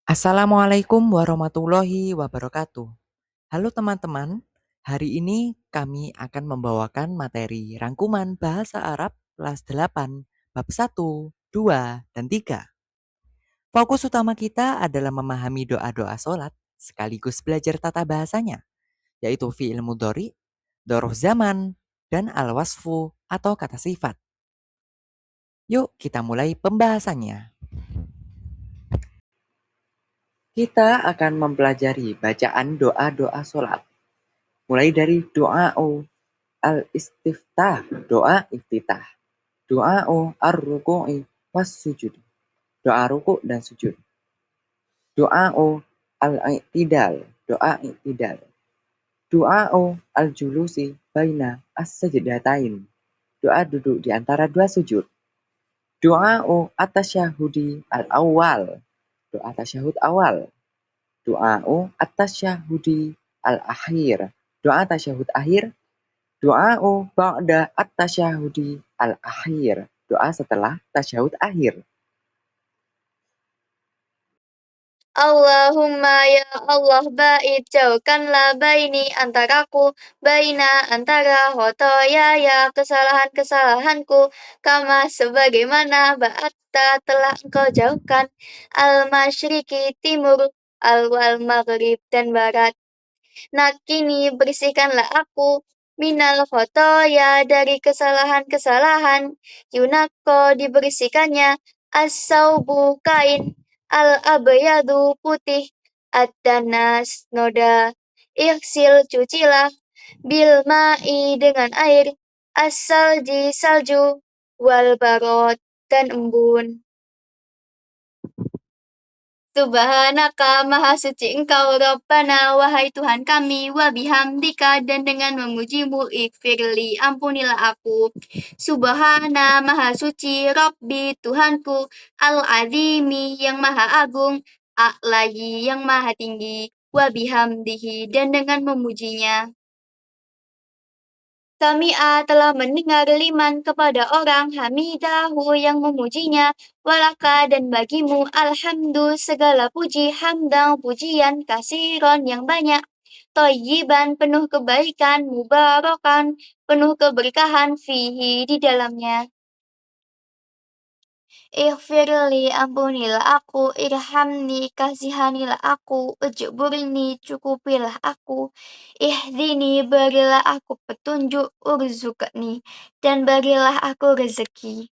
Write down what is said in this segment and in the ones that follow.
Assalamualaikum warahmatullahi wabarakatuh. Halo teman-teman, hari ini kami akan membawakan materi rangkuman bahasa Arab kelas 8, bab 1, 2, dan 3. Fokus utama kita adalah memahami doa-doa sholat sekaligus belajar tata bahasanya, yaitu fi'il mudhari, dzarf zaman, dan al-wasfu atau kata sifat. Yuk kita mulai pembahasannya. Kita akan mempelajari bacaan doa-doa sholat. Mulai dari doa al-istiftah, doa iftitah. Doa ar-ruku'i was sujud. Doa ruku' dan sujud. Doa al-i'tidal, doa i'tidal. Doa al-julusi baina as-sajdatain. Doa duduk di antara dua sujud. Doa at-tasyahudi al-awwal, doa tasyahud awal. Doa at-tasyahudi al-akhir, doa tasyahud akhir. Doa ba'da at-tasyahudi al-akhir, doa setelah tasyahud akhir. Allahumma ya Allah ba'id jauhkanlah baini antaraku antara khotoya kesalahan-kesalahanku kama sebagaimana ba'atta telah engkau jauhkan al-masyriki timur al-wal maghrib dan barat. Nakini bersihkanlah aku minal khotoya dari kesalahan-kesalahan. Yunako dibersihkannya as-saubu kain al-abyadu putih ad-danas noda. Ihsil cucilah bil ma'i dengan air as-salji salju wal barot dan embun. Subhanaka maha suci engkau Rabbana wahai Tuhan kami wa bihamdika dan dengan memujimu ighfirli ampunilah aku. Subhana maha suci Rabbi Tuhanku al-azimi yang maha agung a'layi yang maha tinggi wa bihamdihi dan dengan memujinya. Sami'a telah mendengar liman kepada orang hamidahu yang memujinya, walaka dan bagimu alhamdu segala puji hamdang pujian kasiron yang banyak, thayyiban penuh kebaikan, mubarakan penuh keberkahan fihi di dalamnya. Ighfirli ampunilah aku, irhamni kasihanilah aku, ujburni cukupilah aku, ihdini berilah aku petunjuk, urzukni dan berilah aku rezeki.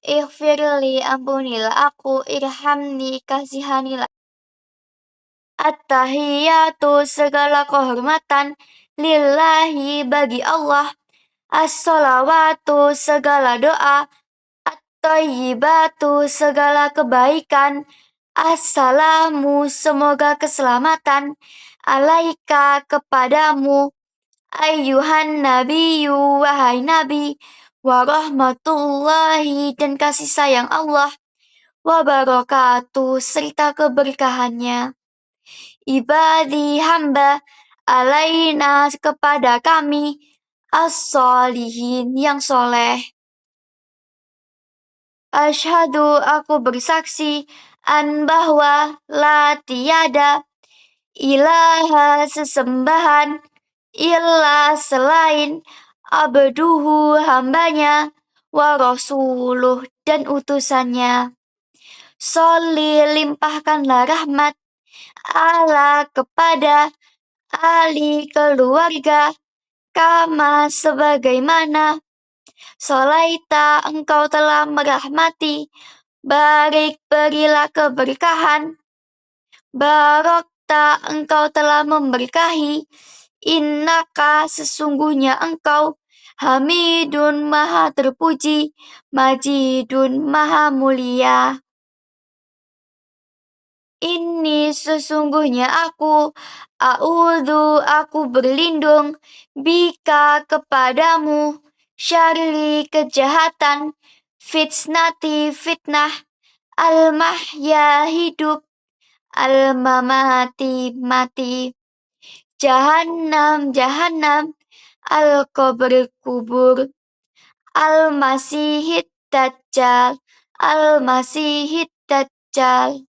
Ighfirli ampunilah aku, irhamni kasihanilah. At-tahiyatu segala kehormatan lillahi bagi Allah, as-salawatu segala doa, Thayyibatu segala kebaikan, assalamu semoga keselamatan, alaika kepadamu, ayyuhan nabiyyu wahai nabi, warahmatullahi dan kasih sayang Allah, wabarakatuh serta keberkahannya. Ibadi hamba alaina kepada kami, as-solihin yang soleh. Asyhadu aku bersaksi bahwa la tiada ilaha sesembahan illa selain abduhu hambanya wa rasuluh dan utusannya. Sholli limpahkanlah rahmat ala kepada ahli keluarga kama sebagaimana Solaita engkau telah merahmati, barik berilah keberkahan, barokta engkau telah memberkahi, innaka sesungguhnya engkau, hamidun maha terpuji, majidun maha mulia. Ini sesungguhnya aku aku berlindung, bika kepadamu, syarri kejahatan, fitnati fitnah, al-mahya hidup, al-mamati mati, jahannam jahannam, al-qabr kubur, al-masihid dajjal, al-masihid dajjal.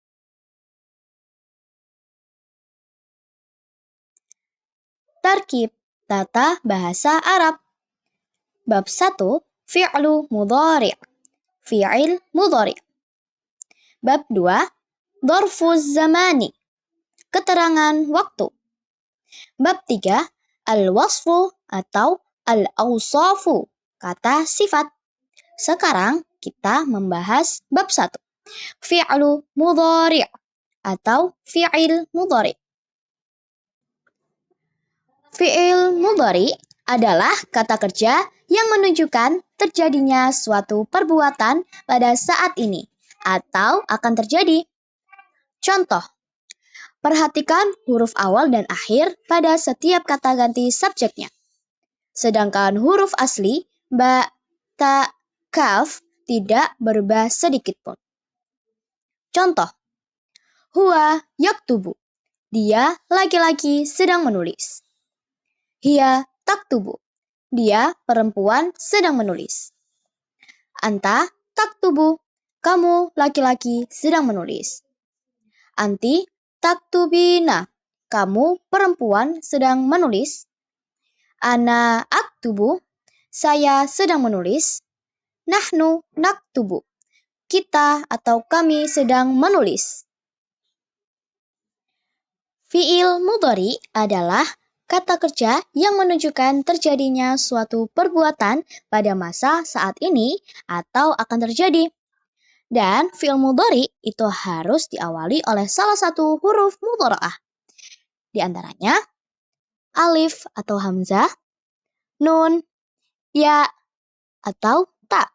Tarkib tata bahasa Arab. Bab 1, fi'lu mudhari'. Fi'il mudhari'. Bab 2, dzarfuz zamani. Keterangan waktu. Bab 3, al-wasfu atau al-awsafu, kata sifat. Sekarang kita membahas bab 1, fi'lu mudhari' atau fi'il mudhari'. Fi'il mudhari' adalah kata kerja yang menunjukkan terjadinya suatu perbuatan pada saat ini atau akan terjadi. Contoh, perhatikan huruf awal dan akhir pada setiap kata ganti subjeknya. Sedangkan huruf asli ba, ta, kaf tidak berubah sedikit pun. Contoh, huwa yaktubu. Dia laki-laki sedang menulis. Hiya taktubu. Dia perempuan sedang menulis. Anta taktubu. Kamu laki-laki sedang menulis. Anti taktubina. Kamu perempuan sedang menulis. Ana aktubu. Saya sedang menulis. Nahnu naktubu. Kita atau kami sedang menulis. Fi'il mudhari adalah kata kerja yang menunjukkan terjadinya suatu perbuatan pada masa saat ini atau akan terjadi. Dan fi'il mudhari itu harus diawali oleh salah satu huruf mudhara'ah. Di antaranya alif atau hamzah, nun, ya, atau ta.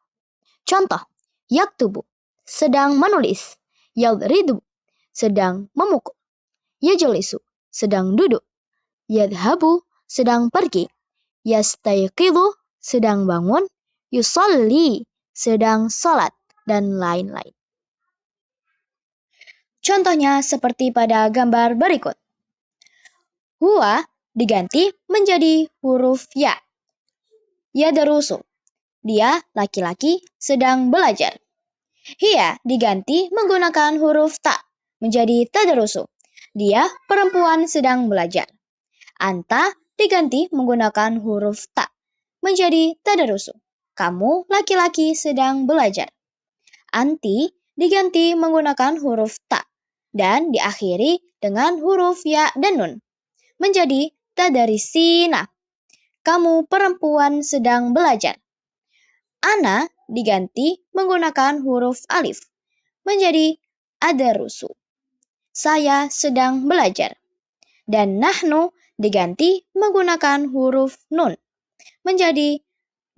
Contoh, yaktubu, sedang menulis. Yadridu, sedang memukul. Yajlisu, sedang duduk. Yadhabu, sedang pergi. Yastayqidu, sedang bangun. Yusalli, sedang sholat, dan lain-lain. Contohnya seperti pada gambar berikut. Huwa diganti menjadi huruf ya. Yadrusu, dia laki-laki sedang belajar. Hiya diganti menggunakan huruf ta menjadi tadrusu. Dia perempuan sedang belajar. Anta diganti menggunakan huruf ta menjadi tadrusu. Kamu laki-laki sedang belajar. Anti diganti menggunakan huruf ta dan diakhiri dengan huruf ya dan nun menjadi tadarisina. Kamu perempuan sedang belajar. Ana diganti menggunakan huruf alif menjadi adarusu. Saya sedang belajar. Dan nahnu diganti menggunakan huruf nun menjadi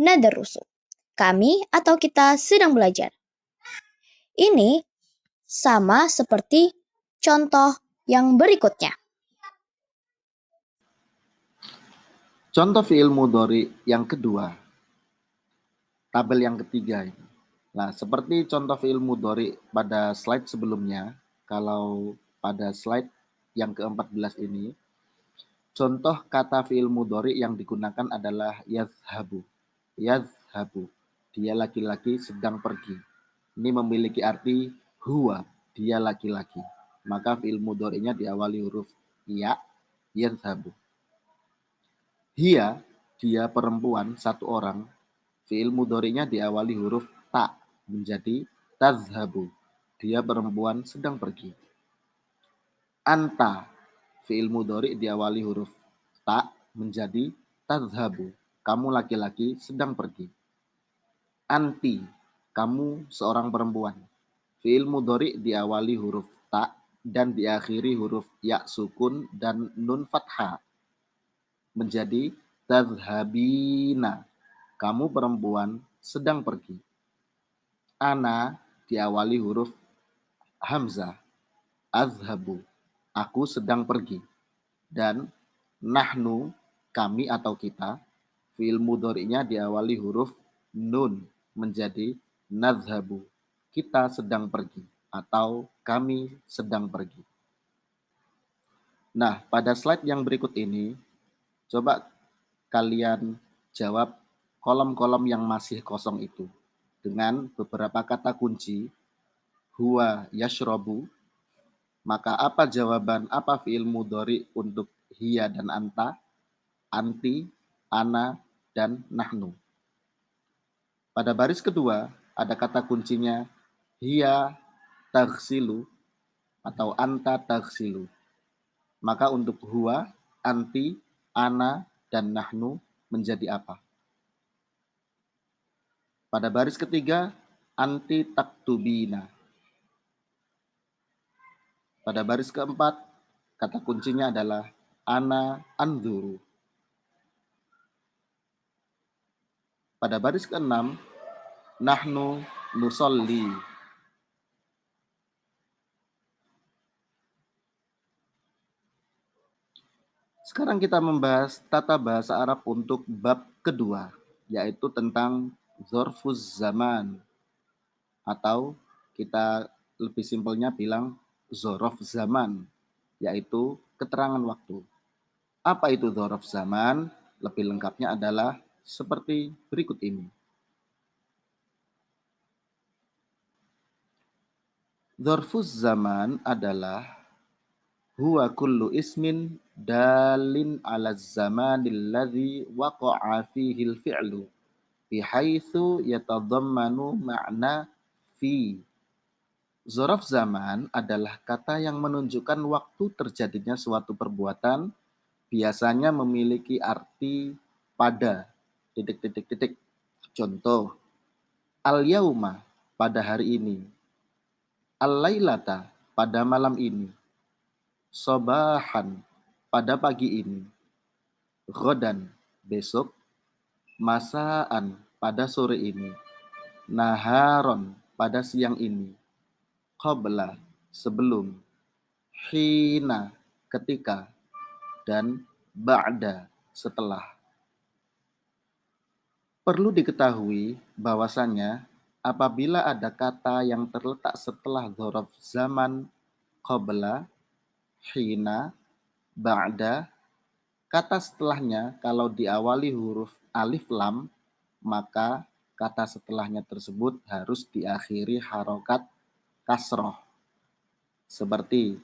nadarusu. Kami atau kita sedang belajar. Ini sama seperti contoh yang berikutnya. Contoh fi'il mudhari yang kedua. Tabel yang ketiga ini. Nah, seperti contoh fi'il mudhari pada slide sebelumnya, kalau pada slide yang ke-14 ini, contoh kata fi'il mudhari yang digunakan adalah yadhhabu. Yadhhabu, dia laki-laki sedang pergi. Ini memiliki arti huwa, dia laki-laki. Maka fi'il mudhari'nya diawali huruf ya, yadhhabu. Hiya, dia perempuan, satu orang. Fi'il mudhari'nya diawali huruf ta menjadi tadhhabu. Dia perempuan sedang pergi. Anta, fi'il mudhari' diawali huruf ta menjadi tadhhabu. Kamu laki-laki sedang pergi. Anti, kamu seorang perempuan. Fi'il mudhari' diawali huruf ta dan diakhiri huruf ya sukun dan nun fathah menjadi tadhhabina. Kamu perempuan sedang pergi. Ana diawali huruf hamzah. Azhabu, aku sedang pergi. Dan nahnu, kami atau kita, fi'il mudhari'nya diawali huruf nun menjadi nadhhabu. Kita sedang pergi atau kami sedang pergi. Nah, pada slide yang berikut ini, coba kalian jawab kolom-kolom yang masih kosong itu dengan beberapa kata kunci. Huwa yashrobu. Maka apa jawaban, apa fi'il mudhari untuk hiya dan anta? anti, ana, dan nahnu. Pada baris kedua ada kata kuncinya hiya taghsilu atau anta taghsilu. Maka untuk huwa, anti, ana, dan nahnu menjadi apa? Pada baris ketiga, anti taktubina. Pada baris keempat, kata kuncinya adalah ana anzuru. Pada baris keenam, nahnu nusolli. Sekarang kita membahas tata bahasa Arab untuk bab kedua, yaitu tentang zorfuz zaman, atau kita lebih simpelnya bilang zorof zaman, yaitu keterangan waktu. Apa itu zorof zaman? Lebih lengkapnya adalah seperti berikut ini. Zorfuz zaman adalah huwa kullu ismin dalin ala zamanil ladzi waqa'a fihi al-fi'lu bihaitsu yatadammanu ma'na fi. Zorof zaman adalah kata yang menunjukkan waktu terjadinya suatu perbuatan, biasanya memiliki arti pada titik-titik-titik. Contoh, al-yauma pada hari ini, al-lailata pada malam ini, sobahan pada pagi ini, ghodan besok, masaan pada sore ini, naharon pada siang ini, qabla sebelum, hina ketika, dan ba'da setelah. Perlu diketahui bahwasannya apabila ada kata yang terletak setelah dzaraf zaman qabla, hina, ba'da, kata setelahnya kalau diawali huruf alif lam, maka kata setelahnya tersebut harus diakhiri harokat kasroh. Seperti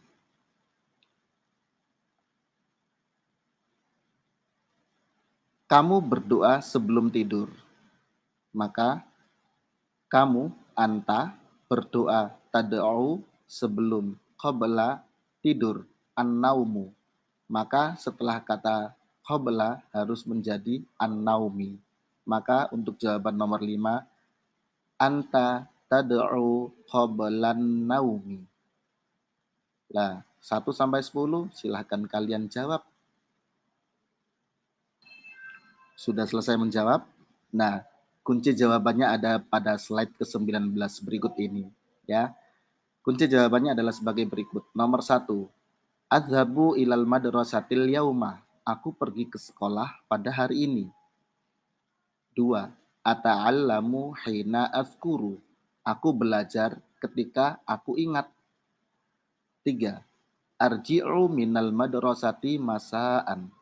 kamu berdoa sebelum tidur. Maka kamu, anta, berdoa tad'u sebelum qabla tidur, an-naumu. Maka setelah kata qabla harus menjadi an-naumi. Maka untuk jawaban nomor 5, anta tad'u qablan naumi. Nah, 1 sampai 10 silahkan kalian jawab. Sudah selesai menjawab? Nah, kunci jawabannya ada pada slide ke-19 berikut ini, ya. Kunci jawabannya adalah sebagai berikut. Nomor 1, adhabu ilal madrasatil yauma. Aku pergi ke sekolah pada hari ini. 2, ata'allamu hina azkuru. Aku belajar ketika aku ingat. 3, arji'u minal madrasati masaan.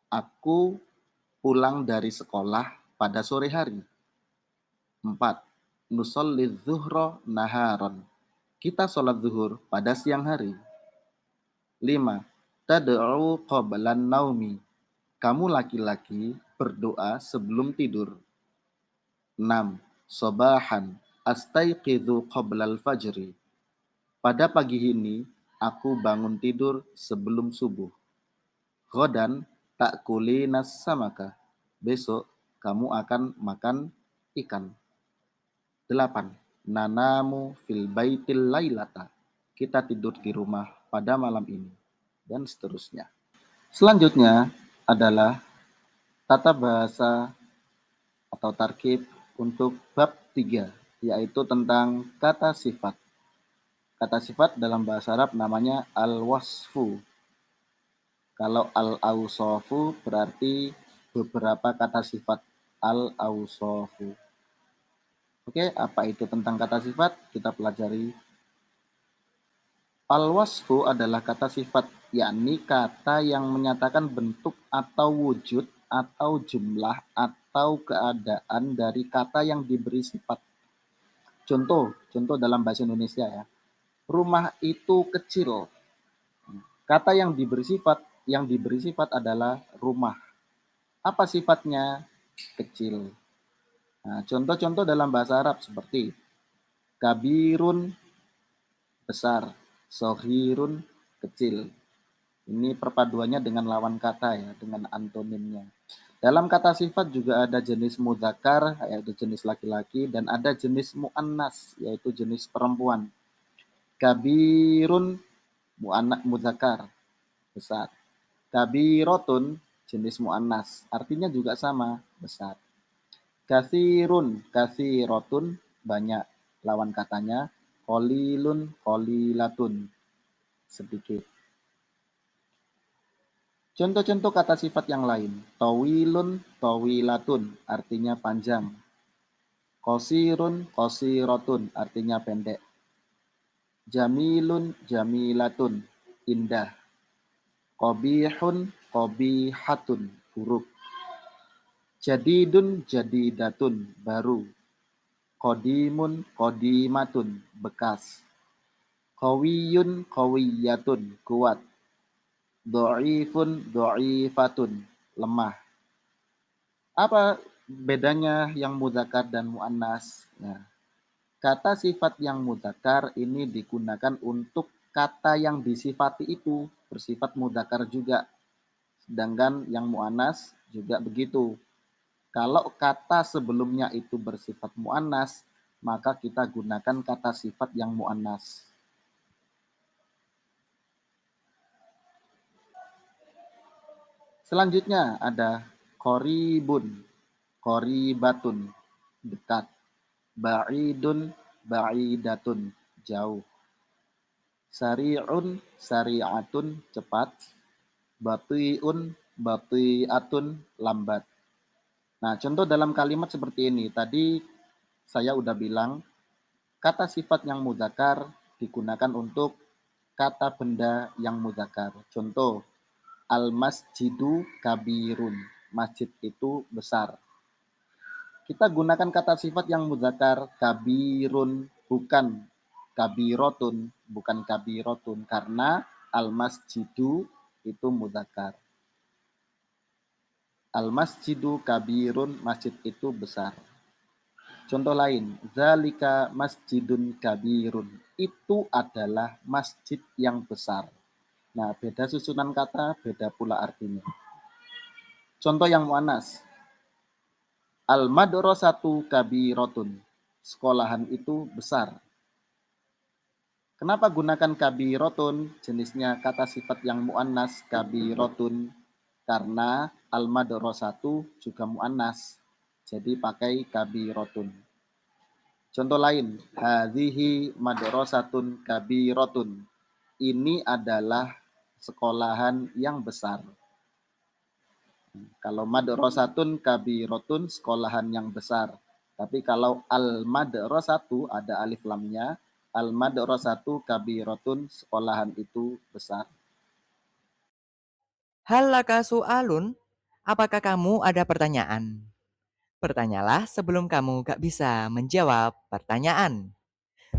Aku pulang dari sekolah pada sore hari. 4, nusolli zuhro naharon. Kita sholat zuhur pada siang hari. 5, tad'u qablan naumi. Kamu laki-laki berdoa sebelum tidur. 6, sobahan astaiqidhu qablal fajri. Pada pagi ini aku bangun tidur sebelum subuh. Ghodan ta'kulinas samaka. Besok kamu akan makan ikan. 8, nanamu fil baitil lailata. Kita tidur di rumah pada malam ini. Dan seterusnya. Selanjutnya adalah tata bahasa atau tarkib untuk bab 3, yaitu tentang kata sifat. Kata sifat dalam bahasa Arab namanya al-wasfu. Kalau al-awsafu berarti beberapa kata sifat al-awsafu. Oke, apa itu tentang kata sifat? Kita pelajari. Al-wasfu adalah kata sifat, yakni kata yang menyatakan bentuk atau wujud atau jumlah atau keadaan dari kata yang diberi sifat. Contoh dalam bahasa Indonesia ya. Rumah itu kecil. Kata yang diberi sifat adalah rumah. Apa sifatnya? Kecil. Nah, contoh-contoh dalam bahasa Arab seperti kabirun, besar, sohirun, kecil. Ini perpaduannya dengan lawan kata ya, dengan antonimnya. Dalam kata sifat juga ada jenis mudzakkar, yaitu jenis laki-laki, dan ada jenis muannas, yaitu jenis perempuan. Kabirun, mudzakkar, besar. Kabirotun, jenis muannas, artinya juga sama, besar. Kathirun, kathirotun, banyak, lawan katanya. Qalilun, qalilatun, sedikit. Contoh-contoh kata sifat yang lain. Tawilun, tawilatun, artinya panjang. Qasirun, qasiratun, artinya pendek. Jamilun, jamilatun, indah. Qabihun, qabihatun, buruk. Jadidun, jadidatun, baru. Qadimun, qadimatun, bekas. Qawiyun, qawiyatun, kuat. Dha'ifun, dha'ifatun, lemah. Apa bedanya yang mudzakkar dan muannas? Nah, kata sifat yang mudzakkar ini digunakan untuk kata yang disifati itu bersifat mudzakkar juga. Sedangkan yang muannas juga begitu. Kalau kata sebelumnya itu bersifat muannas, maka kita gunakan kata sifat yang muannas. Selanjutnya ada qoribun, qoribatun, dekat. Ba'idun, ba'idatun, jauh. Sari'un, sari'atun, cepat. Bati'un, bati'atun, lambat. Nah, contoh dalam kalimat seperti ini. Tadi saya udah bilang, kata sifat yang mudzakkar digunakan untuk kata benda yang mudzakkar. Contoh, al-masjidu kabirun. Masjid itu besar. Kita gunakan kata sifat yang mudzakkar kabirun, bukan kabirotun, bukan kabirotun, karena al-masjidu itu mudzakkar. Al-masjidu kabirun, masjid itu besar. Contoh lain, zalika masjidun kabirun, itu adalah masjid yang besar. Nah, beda susunan kata, beda pula artinya. Contoh yang muannas, al-madrasatu kabirotun, sekolahan itu besar. Kenapa gunakan kabirotun? Jenisnya kata sifat yang muannas kabirotun, karena al-madrasatu juga muannas. Jadi pakai kabirotun. Contoh lain, hadhihi madrasatun kabirotun. Ini adalah sekolahan yang besar. Kalau madrasatun kabirotun, sekolahan yang besar. Tapi kalau al-madrasatu ada alif lamnya, al-madrasatu kabirotun, sekolahan itu besar. Hal laka su'alun, apakah kamu ada pertanyaan? Bertanyalah sebelum kamu gak bisa menjawab pertanyaan.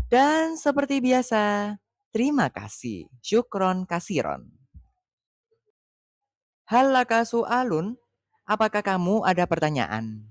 Dan seperti biasa, terima kasih. Syukron kasiron. Hal laka su'alun, apakah kamu ada pertanyaan?